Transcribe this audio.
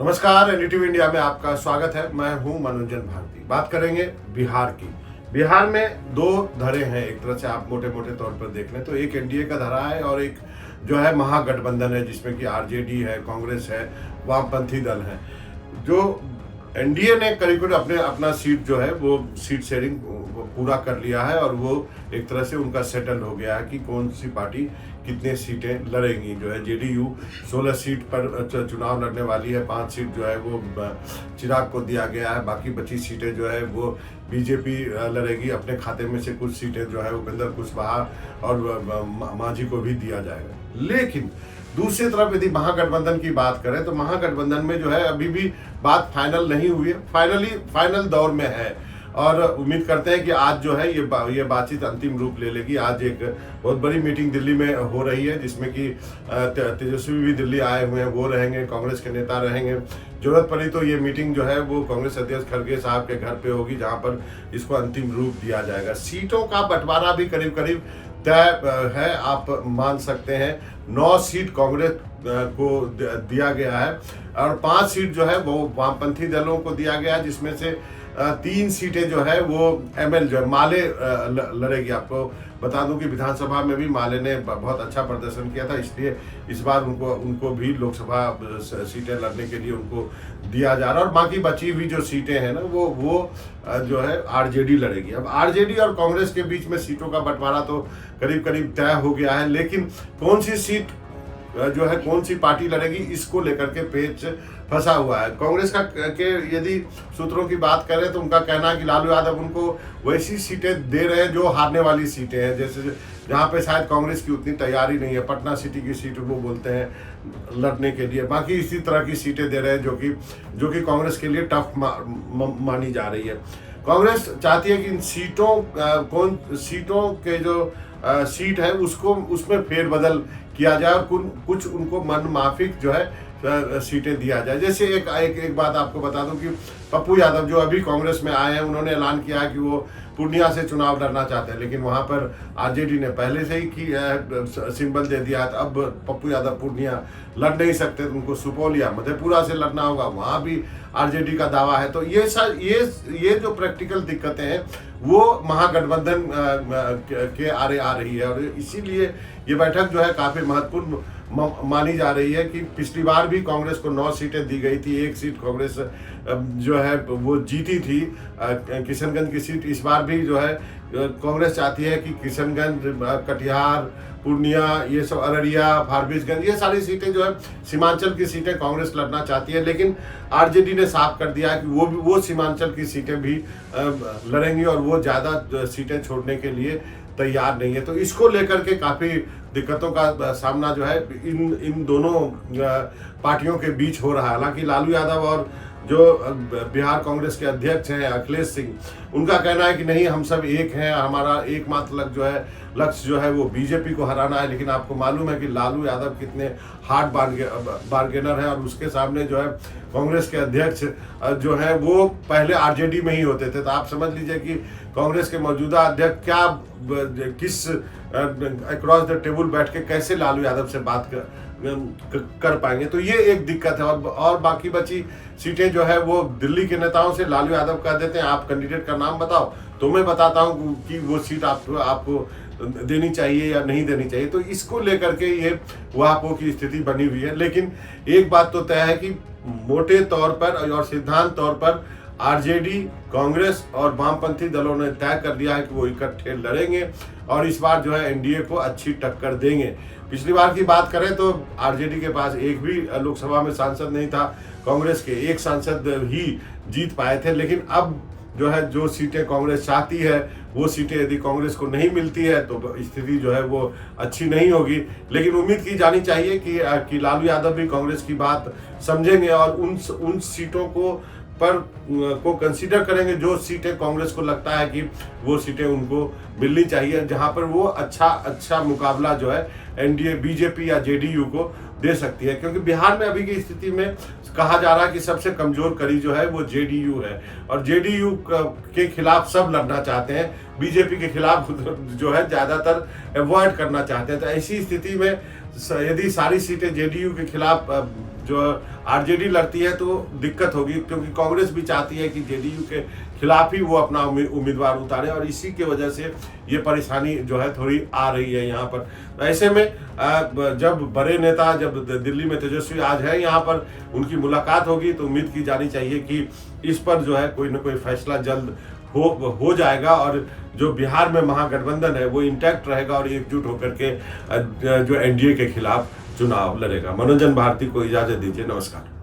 नमस्कार, NDTV India में आपका स्वागत है। मैं हूं मनोरंजन भारती। बात करेंगे बिहार की। बिहार में दो धड़े हैं, एक तरह से आप मोटे मोटे तौर पर देख लें तो एक एनडीए का धड़ा है और एक जो है महागठबंधन है, जिसमें कि आरजेडी है, कांग्रेस है, वामपंथी दल है। जो एनडीए ने करीब करीब अपना सीट जो है वो सीट शेयरिंग पूरा कर लिया है और वो एक तरह से उनका सेटल हो गया है कि कौन सी पार्टी कितने सीटें लड़ेंगी। जो है जेडीयू 16 सीट पर चुनाव लड़ने वाली है, 5 सीट जो है वो चिराग को दिया गया है, बाकी बची सीटें जो है वो बीजेपी लड़ेगी। अपने खाते में से कुछ सीटें जो है उपेंद्र कुशवाहा और मांझी को भी दिया जाएगा। लेकिन दूसरी तरफ यदि महागठबंधन की बात करें तो महागठबंधन में जो है अभी भी बात फाइनल नहीं हुई है, फाइनल दौर में है और उम्मीद करते हैं कि आज जो है ये बातचीत अंतिम रूप ले लेगी। आज एक बहुत बड़ी मीटिंग दिल्ली में हो रही है, जिसमें कि तेजस्वी भी दिल्ली आए हुए हैं, वो रहेंगे, कांग्रेस के नेता रहेंगे। जरूरत पड़ी तो ये मीटिंग जो है वो कांग्रेस अध्यक्ष खड़गे साहब के घर पे होगी, जहां पर इसको अंतिम रूप दिया जाएगा। सीटों का बंटवारा भी करीब करीब तय है, आप मान सकते हैं। 9 सीट कांग्रेस को दिया गया है और 5 सीट जो है वो वामपंथी दलों को दिया गया है, जिसमें से 3 सीटें जो है वो एमएल जो है माले लड़ेगी। आपको बता दूं कि विधानसभा में भी माले ने बहुत अच्छा प्रदर्शन किया था, इसलिए इस बार उनको भी लोकसभा सीटें लड़ने के लिए उनको दिया जा रहा है। और बाकी बची हुई जो सीटें हैं ना वो जो है आरजेडी लड़ेगी। अब आरजेडी और कांग्रेस के बीच में सीटों का बंटवारा तो करीब करीब तय हो गया है, लेकिन कौन सी सीट जो है कौन सी पार्टी लड़ेगी इसको लेकर के पेच फंसा हुआ है। कांग्रेस के यदि सूत्रों की बात करें तो उनका कहना है कि लालू यादव उनको वैसी सीटें दे रहे हैं जो हारने वाली सीटें हैं, जैसे जहां पे शायद कांग्रेस की उतनी तैयारी नहीं है। पटना सिटी की सीट वो बोलते हैं लड़ने के लिए, बाकी इसी तरह की सीटें दे रहे हैं जो कि कांग्रेस के लिए टफ मानी जा रही है। कांग्रेस चाहती है कि इन सीटों के जो सीट है उसमें फेरबदल किया जाए और कुछ उनको मन माफिक जो है सीटें दिया जाए। जैसे एक बात आपको बता दूं कि पप्पू यादव जो अभी कांग्रेस में आए हैं, उन्होंने ऐलान किया है कि वो पूर्णिया से चुनाव लड़ना चाहते हैं, लेकिन वहां पर आरजेडी ने पहले से ही सिंबल दे दिया है। अब पप्पू यादव पूर्णिया लड़ नहीं सकते, तो उनको सुपौल या मधेपुरा से लड़ना होगा, वहां भी आरजेडी का दावा है। तो ये जो प्रैक्टिकल दिक्कतें हैं वो महागठबंधन के आरे आ रही है और इसीलिए ये बैठक जो है काफी महत्वपूर्ण मानी जा रही है कि पिछली बार भी कांग्रेस को 9 सीटें दी गई थी, 1 सीट कांग्रेस जो है वो जीती थी, किशनगंज की सीट। इस बार भी जो है कांग्रेस चाहती है कि किशनगंज, कटिहार, पूर्णिया, ये सब, अररिया, फारबिसगंज, ये सारी सीटें जो है सीमांचल की सीटें कांग्रेस लड़ना चाहती है, लेकिन आरजेडी ने साफ कर दिया है कि वो सीमांचल की सीटें भी लड़ेंगी और वो ज़्यादा सीटें छोड़ने के लिए तैयार नहीं है। तो इसको लेकर के काफ़ी दिक्कतों का सामना जो है इन दोनों पार्टियों के बीच हो रहा है। हालांकि लालू यादव और जो बिहार कांग्रेस के अध्यक्ष हैं अखिलेश सिंह, उनका कहना है कि नहीं, हम सब एक हैं, हमारा एकमात्र लक्ष्य जो है वो बीजेपी को हराना है। लेकिन आपको मालूम है कि लालू यादव कितने हार्ड बार्गेनर हैं और उसके सामने जो है कांग्रेस के अध्यक्ष जो है वो पहले आरजेडी में ही होते थे। तो आप समझ लीजिए कि कांग्रेस के मौजूदा अध्यक्ष किस अक्रॉस द टेबल बैठ के कैसे लालू यादव से बात कर पाएंगे। तो ये एक दिक्कत है और बाकी बची सीटें जो है वो दिल्ली के नेताओं से लालू यादव कह देते हैं आप कैंडिडेट का नाम बताओ, तो मैं बताता हूं कि वो सीट आपको देनी चाहिए या नहीं देनी चाहिए। तो इसको लेकर के ये वहां की स्थिति बनी हुई है। लेकिन एक बात तो तय है कि मोटे तौर पर और सिद्धांत तौर पर आरजेडी, कांग्रेस और वामपंथी दलों ने तय कर लिया है कि वो इकट्ठे लड़ेंगे और इस बार जो है एनडीए को अच्छी टक्कर देंगे। पिछली बार की बात करें तो आरजेडी के पास एक भी लोकसभा में सांसद नहीं था, कांग्रेस के 1 सांसद ही जीत पाए थे। लेकिन अब जो है जो सीटें कांग्रेस चाहती है वो सीटें यदि कांग्रेस को नहीं मिलती है तो स्थिति जो है वो अच्छी नहीं होगी। लेकिन उम्मीद की जानी चाहिए कि लालू यादव भी कांग्रेस की बात समझेंगे और उन सीटों को कंसीडर करेंगे जो सीटें कांग्रेस को लगता है कि वो सीटें उनको मिलनी चाहिए, जहां पर वो अच्छा मुकाबला जो है एनडीए, बीजेपी या जेडीयू को दे सकती है। क्योंकि बिहार में अभी की स्थिति में कहा जा रहा है कि सबसे कमजोर कड़ी जो है वो जेडीयू है और जेडीयू के खिलाफ सब लड़ना चाहते हैं। बीजेपी के खिलाफ जो है ज़्यादातर अवॉइड करना चाहते हैं। तो ऐसी स्थिति में यदि सारी सीटें जेडीयू के खिलाफ जो आरजेडी लड़ती है तो दिक्कत होगी, क्योंकि कांग्रेस भी चाहती है कि जेडीयू के खिलाफ ही वो अपना उम्मीदवार उतारे, और इसी के वजह से ये परेशानी जो है थोड़ी आ रही है यहाँ पर। तो ऐसे में जब बड़े नेता, जब दिल्ली में तेजस्वी आज है यहाँ पर, उनकी मुलाकात होगी तो उम्मीद की जानी चाहिए कि इस पर जो है कोई ना कोई फैसला जल्द हो जाएगा, और जो बिहार में महागठबंधन है वो इंटैक्ट रहेगा और एकजुट होकर के जो एनडीए के खिलाफ चुनाव लड़ेगा। मनोरंजन भारती को इजाजत दीजिए, नमस्कार।